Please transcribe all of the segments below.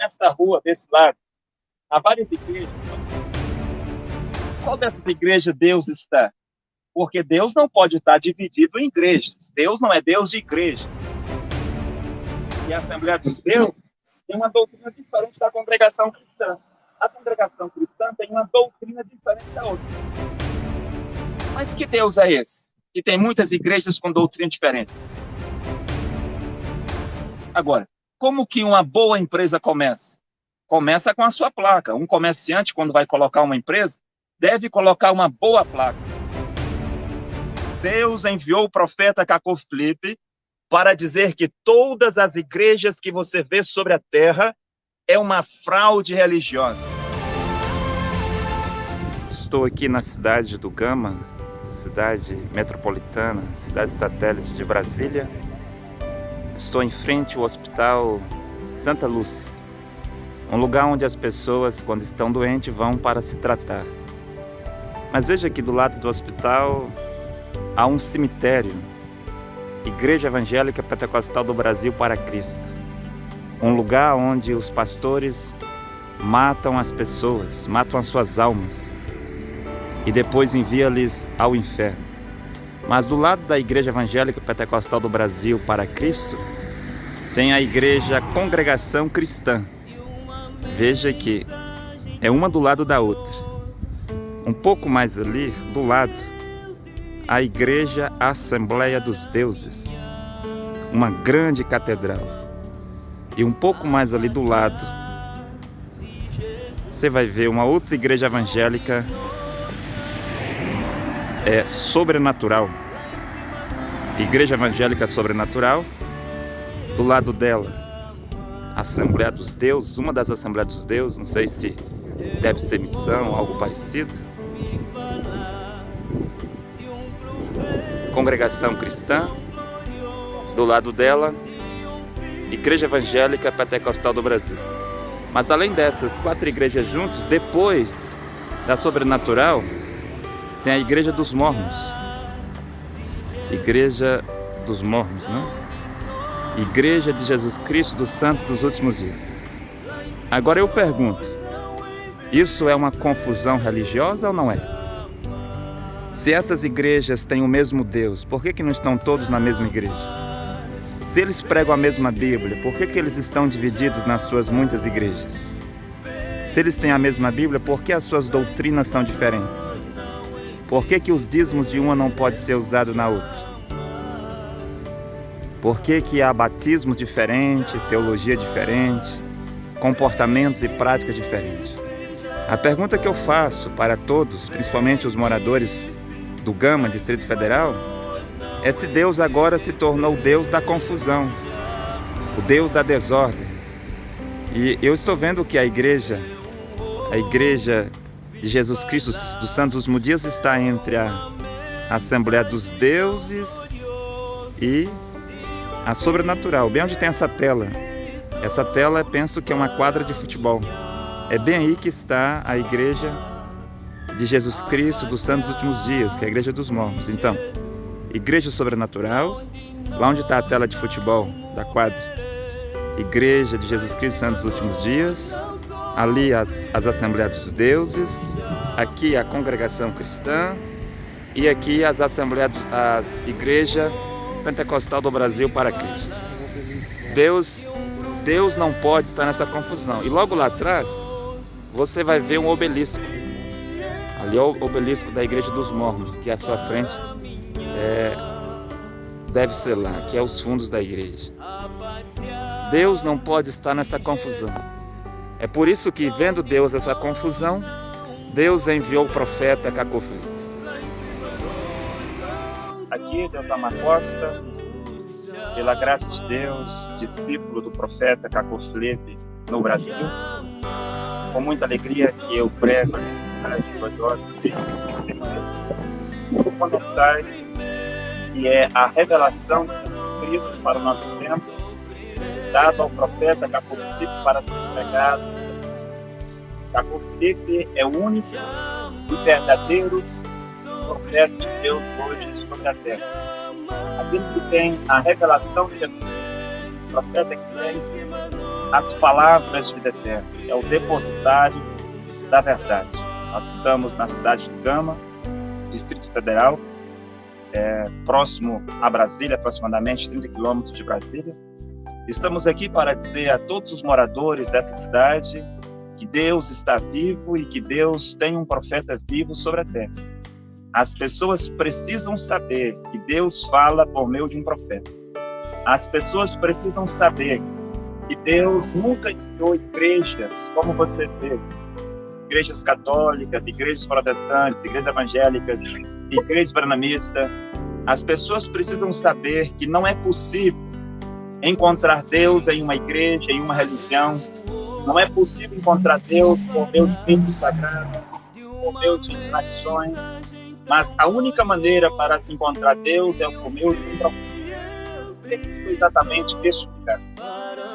nessa rua, desse lado, há várias igrejas. Qual dessas igrejas Deus está? Porque Deus não pode estar dividido em igrejas. Deus não é Deus de igrejas. E a Assembleia dos Deus tem uma doutrina diferente da congregação cristã. A congregação cristã tem uma doutrina diferente da outra. Mas que Deus é esse? Que tem muitas igrejas com doutrina diferente. Agora, como que uma boa empresa começa? Começa com a sua placa. Um comerciante, quando vai colocar uma empresa, deve colocar uma boa placa. Deus enviou o profeta Caco Filipe para dizer que todas as igrejas que você vê sobre a terra é uma fraude religiosa. Estou aqui na cidade do Gama, cidade metropolitana, cidade satélite de Brasília. Estou em frente ao Hospital Santa Lúcia, um lugar onde as pessoas, quando estão doentes, vão para se tratar. Mas veja que do lado do hospital há um cemitério, Igreja Evangélica Pentecostal do Brasil para Cristo. Um lugar onde os pastores matam as pessoas, matam as suas almas e depois envia-lhes ao inferno. Mas do lado da Igreja Evangélica Pentecostal do Brasil para Cristo, tem a Igreja Congregação Cristã. Veja que é uma do lado da outra. Um pouco mais ali, do lado, a Igreja Assembleia dos Deuses, uma grande catedral. E um pouco mais ali do lado, você vai ver uma outra igreja evangélica sobrenatural. Igreja Evangélica Sobrenatural. Do lado dela, Assembleia dos Deuses, uma das Assembleias dos Deuses, não sei se deve ser missão, algo parecido. Congregação Cristã. Do lado dela, Igreja Evangélica Pentecostal do Brasil. Mas além dessas 4 igrejas juntas, depois da Sobrenatural, tem a Igreja dos Mormons. Igreja dos Mormons, né? Igreja de Jesus Cristo dos Santos dos Últimos Dias. Agora eu pergunto, isso é uma confusão religiosa ou não é? Se essas igrejas têm o mesmo Deus, por que não estão todos na mesma igreja? Se eles pregam a mesma Bíblia, por que eles estão divididos nas suas muitas igrejas? Se eles têm a mesma Bíblia, por que as suas doutrinas são diferentes? Por que os dízimos de uma não pode ser usado na outra? Por que há batismo diferente, teologia diferente, comportamentos e práticas diferentes? A pergunta que eu faço para todos, principalmente os moradores do Gama, Distrito Federal, é se Deus agora se tornou o Deus da confusão, o Deus da desordem. E eu estou vendo que a igreja de Jesus Cristo dos Santos dos Últimos Dias está entre a Assembleia dos Deuses e a Sobrenatural, bem onde tem essa tela. Essa tela, penso que é uma quadra de futebol. É bem aí que está a Igreja de Jesus Cristo dos Santos dos Últimos Dias, que é a Igreja dos Mormons. Então, Igreja Sobrenatural, lá onde está a tela de futebol da quadra. Igreja de Jesus Cristo dos Santos dos Últimos Dias. Ali as Assembleias dos Deuses. Aqui a Congregação Cristã. E aqui as Igreja Pentecostal do Brasil para Cristo. Deus não pode estar nessa confusão. E logo lá atrás, você vai ver um obelisco. Ali é o obelisco da Igreja dos Mormons, que à sua frente deve ser lá, que é os fundos da igreja. Deus não pode estar nessa confusão. É por isso que, vendo Deus essa confusão, Deus enviou o profeta Caco Filipe. Aqui, Deltamar Costa, pela graça de Deus, discípulo do profeta Caco Filipe no Brasil. Com muita alegria que eu prego as mensagens gloriosas o comentário que é a revelação de Jesus Cristo para o nosso tempo, dado ao profeta Caco Filipe para ser pregado. Caco Filipe é o único e verdadeiro profeta de Deus hoje sobre a terra. Aquele que tem a revelação de Jesus, o profeta que é as palavras de vida eterna, é o depositário da verdade. Nós estamos na cidade de Gama, Distrito Federal, próximo a Brasília, aproximadamente 30 quilômetros de Brasília. Estamos aqui para dizer a todos os moradores dessa cidade que Deus está vivo e que Deus tem um profeta vivo sobre a terra. As pessoas precisam saber que Deus fala por meio de um profeta. As pessoas precisam saber que Deus nunca enviou igrejas, como você vê, igrejas católicas, igrejas protestantes, igrejas evangélicas, igrejas brahmanistas. As pessoas precisam saber que não é possível encontrar Deus em uma igreja, em uma religião. Não é possível encontrar Deus por meio de livros sagrados, por meio de tradições, mas a única maneira para se encontrar Deus é por meio de um profeta. Isso exatamente explicar.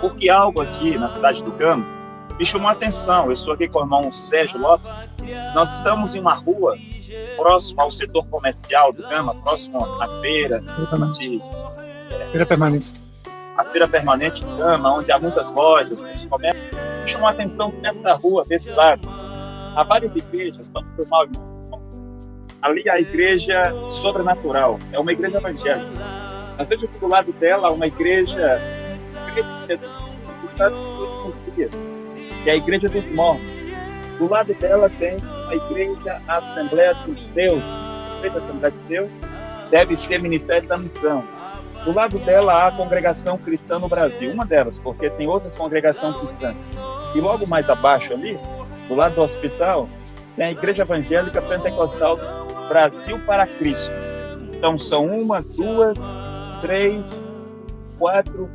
Porque algo aqui na cidade do Gama me chamou a atenção. Eu estou aqui com o irmão Sérgio Lopes. Nós estamos em uma rua próximo ao setor comercial do Gama, próximo à feira permanente. A feira permanente do Gama, onde há muitas lojas, muitos comércios. Me chamou a atenção que nessa rua, desse lado, há várias igrejas, quando foi mal, ali a igreja sobrenatural, é uma igreja evangélica. Mas veja que do lado dela uma igreja que é a igreja dos mortos. Do lado dela tem a igreja Assembleia dos Deus. A igreja Assembleia de Deus deve ser Ministério da Missão. Do lado dela há a Congregação Cristã no Brasil, uma delas, porque tem outras congregações cristãs. E logo mais abaixo ali, do lado do hospital, tem a Igreja Evangélica Pentecostal Brasil para Cristo. Então são 1, 2, 3, 4,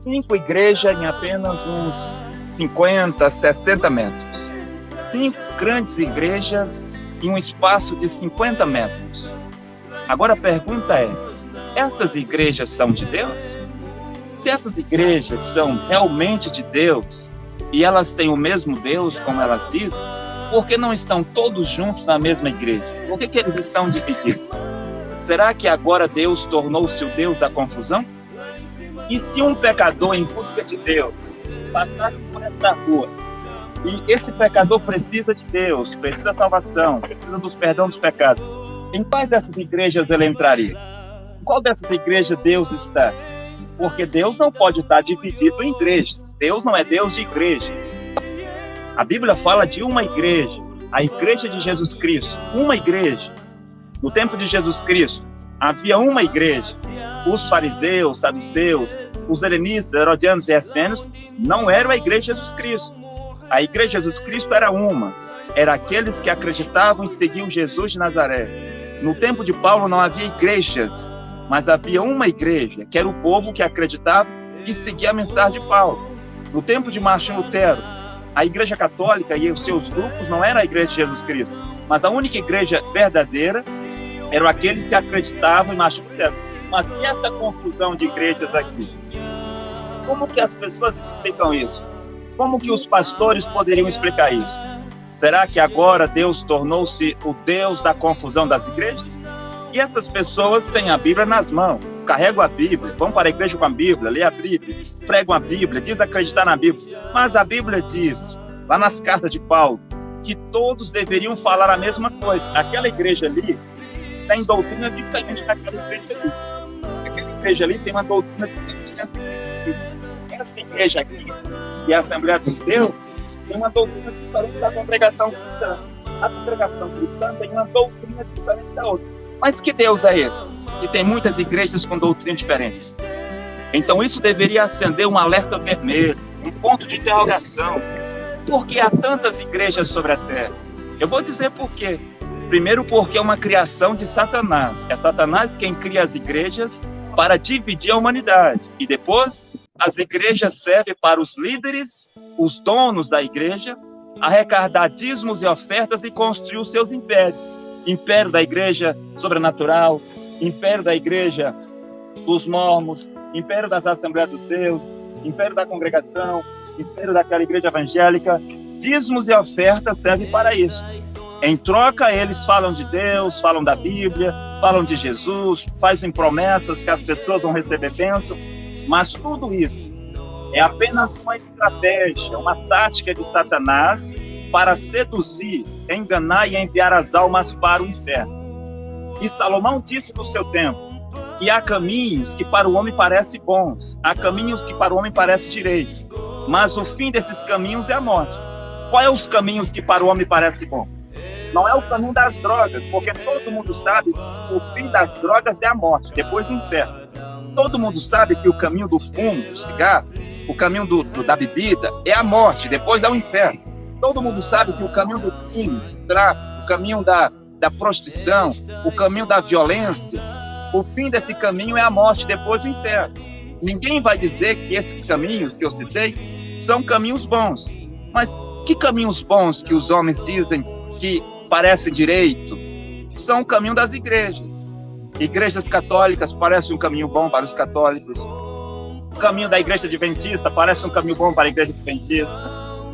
5 igrejas em apenas uns 50, 60 metros. 5 grandes igrejas em um espaço de 50 metros. Agora a pergunta é, essas igrejas são de Deus? Se essas igrejas são realmente de Deus e elas têm o mesmo Deus, como elas dizem, por que não estão todos juntos na mesma igreja? Por que eles estão divididos? Será que agora Deus tornou-se o Deus da confusão? E se um pecador em busca de Deus passar por esta rua e esse pecador precisa de Deus, precisa da salvação, precisa dos perdão dos pecados, em quais dessas igrejas ele entraria? Em qual dessas igrejas Deus está? Porque Deus não pode estar dividido em igrejas. Deus não é Deus de igrejas. A Bíblia fala de uma igreja, a igreja de Jesus Cristo, uma igreja. No tempo de Jesus Cristo, havia uma igreja. Os fariseus, saduceus, os helenistas, herodianos e essênios não eram a igreja de Jesus Cristo. A igreja de Jesus Cristo era uma. Era aqueles que acreditavam e seguiam Jesus de Nazaré. No tempo de Paulo não havia igrejas, mas havia uma igreja, que era o povo que acreditava e seguia a mensagem de Paulo. No tempo de Martim Lutero, a igreja católica e os seus grupos não eram a igreja de Jesus Cristo, mas a única igreja verdadeira eram aqueles que acreditavam em Martim Lutero. Mas e essa confusão de igrejas aqui? Como que as pessoas explicam isso? Como que os pastores poderiam explicar isso? Será que agora Deus tornou-se o Deus da confusão das igrejas? E essas pessoas têm a Bíblia nas mãos, carregam a Bíblia, vão para a igreja com a Bíblia, lê a Bíblia, pregam a Bíblia, diz acreditar na Bíblia. Mas a Bíblia diz, lá nas cartas de Paulo, que todos deveriam falar a mesma coisa. Aquela igreja ali tem doutrina diferente daquela igreja ali. Aquela igreja ali tem uma doutrina diferente. Essa igreja aqui, que é a Assembleia dos Deus, tem uma doutrina diferente da congregação cristã. A congregação cristã tem uma doutrina diferente da outra. Mas que Deus é esse? Que tem muitas igrejas com doutrina diferente. Então isso deveria acender um alerta vermelho, um ponto de interrogação. Por que há tantas igrejas sobre a terra? Eu vou dizer por quê. Primeiro, porque é uma criação de Satanás. É Satanás quem cria as igrejas para dividir a humanidade. E depois, as igrejas servem para os líderes, os donos da igreja, arrecadar dízimos e ofertas e construir os seus impérios. Império da igreja sobrenatural, império da igreja dos mormons, império das Assembleias dos Deus, império da congregação, império daquela igreja evangélica. Dízimos e ofertas servem para isso. Em troca, eles falam de Deus, falam da Bíblia, falam de Jesus, fazem promessas que as pessoas vão receber bênção, mas tudo isso É apenas uma estratégia, uma tática de Satanás para seduzir, enganar e enviar as almas para o inferno. E Salomão disse no seu tempo que há caminhos que para o homem parecem bons, há caminhos que para o homem parecem direito, mas o fim desses caminhos é a morte. Qual é os caminhos que para o homem parecem bons? Não é o caminho das drogas, porque todo mundo sabe que o fim das drogas é a morte, depois do inferno. Todo mundo sabe que o caminho do fumo, do cigarro, o caminho da bebida é a morte, depois é o inferno. Todo mundo sabe que o caminho do crime, do tráfico, o caminho da prostituição, o caminho da violência, o fim desse caminho é a morte, depois do inferno. Ninguém vai dizer que esses caminhos que eu citei são caminhos bons. Mas que caminhos bons que os homens dizem que parecem direito? São o caminho das igrejas. Igrejas católicas parecem um caminho bom para os católicos. O caminho da igreja adventista parece um caminho bom para a igreja adventista.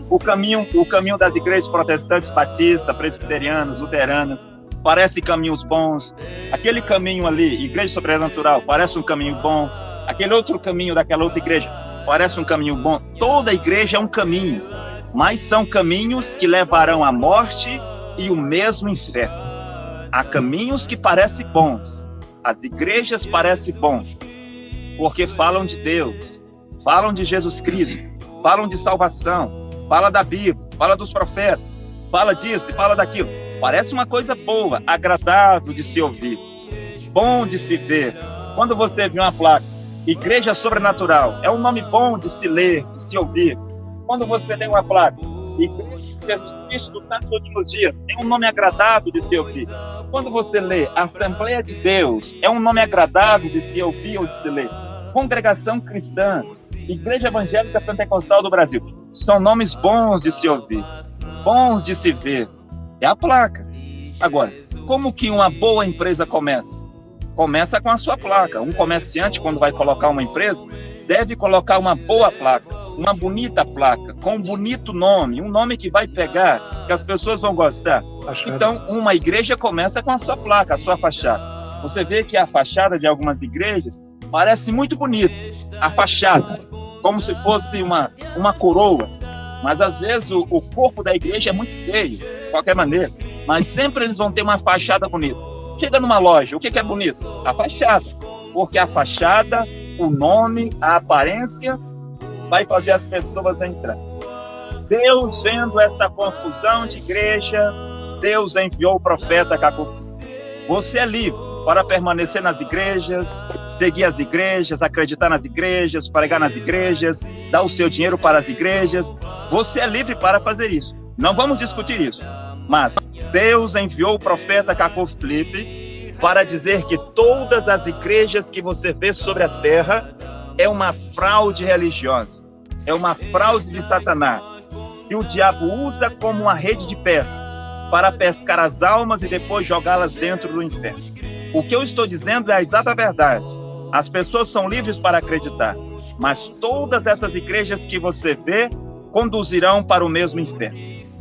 O caminho das igrejas protestantes, batistas, presbiterianas, luteranas, parece caminhos bons. Aquele caminho ali, igreja sobrenatural, parece um caminho bom. Aquele outro caminho daquela outra igreja parece um caminho bom. Toda igreja é um caminho, mas são caminhos que levarão à morte e o mesmo inferno. Há caminhos que parecem bons. As igrejas parecem bons, porque falam de Deus, falam de Jesus Cristo, falam de salvação, fala da Bíblia, fala dos profetas, fala disso e fala daquilo. Parece uma coisa boa, agradável de se ouvir, bom de se ver. Quando você vê uma placa, Igreja Sobrenatural, é um nome bom de se ler, de se ouvir. Quando você lê uma placa, Igreja de Jesus Cristo dos Santos Últimos Dias, é um nome agradável de se ouvir. Quando você lê Assembleia de Deus, é um nome agradável de se ouvir ou de se ler. Congregação Cristã, Igreja Evangélica Pentecostal do Brasil, são nomes bons de se ouvir, bons de se ver. É a placa. Agora, como que uma boa empresa começa? Começa com a sua placa. Um comerciante, quando vai colocar uma empresa, deve colocar uma boa placa, uma bonita placa, com um bonito nome, um nome que vai pegar, que as pessoas vão gostar. Então, uma igreja começa com a sua placa, a sua fachada. Você vê que a fachada de algumas igrejas parece muito bonita, a fachada, como se fosse uma coroa. Mas, às vezes, o corpo da igreja é muito feio, de qualquer maneira. Mas sempre eles vão ter uma fachada bonita. Chega numa loja, o que é bonito? A fachada. Porque a fachada, o nome, a aparência, vai fazer as pessoas entrar. Deus, vendo esta confusão de igreja, Deus enviou o profeta Cacofilho. Você é livre para permanecer nas igrejas, seguir as igrejas, acreditar nas igrejas, pregar nas igrejas, dar o seu dinheiro para as igrejas. Você é livre para fazer isso. Não vamos discutir isso. Mas Deus enviou o profeta Cacô Filipe para dizer que todas as igrejas que você vê sobre a terra é uma fraude religiosa, é uma fraude de Satanás, que o diabo usa como uma rede de pesca para pescar as almas e depois jogá-las dentro do inferno. O que eu estou dizendo é a exata verdade. As pessoas são livres para acreditar, mas todas essas igrejas que você vê conduzirão para o mesmo inferno.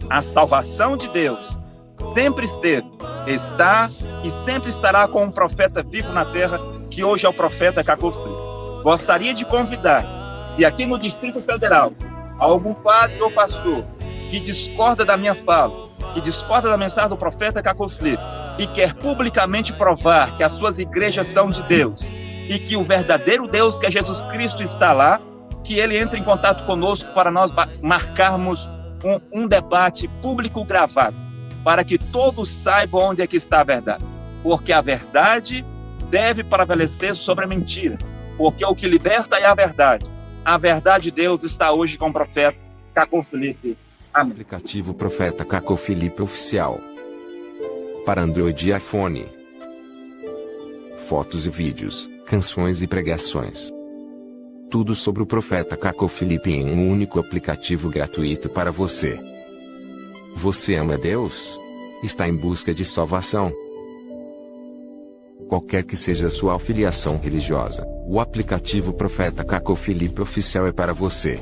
A salvação de Deus sempre esteve, está e sempre estará com um profeta vivo na terra, que hoje é o profeta Cacô Filipe. Gostaria de convidar, se aqui no Distrito Federal, algum padre ou pastor que discorda da minha fala, que discorda da mensagem do profeta Cacô Filipe e quer publicamente provar que as suas igrejas são de Deus e que o verdadeiro Deus, que é Jesus Cristo, está lá, que ele entre em contato conosco para nós marcarmos um debate público gravado, para que todos saibam onde é que está a verdade. Porque a verdade deve prevalecer sobre a mentira, porque o que liberta é a verdade. A verdade de Deus está hoje com o profeta Cacô Filipe. Amém. Aplicativo Profeta Cacô Filipe Oficial. Para Android e iPhone. Fotos e vídeos, canções e pregações. Tudo sobre o Profeta Cacô Filipe em um único aplicativo gratuito para você. Você ama Deus? Está em busca de salvação? Qualquer que seja a sua afiliação religiosa, o aplicativo Profeta Cacô Filipe Oficial é para você.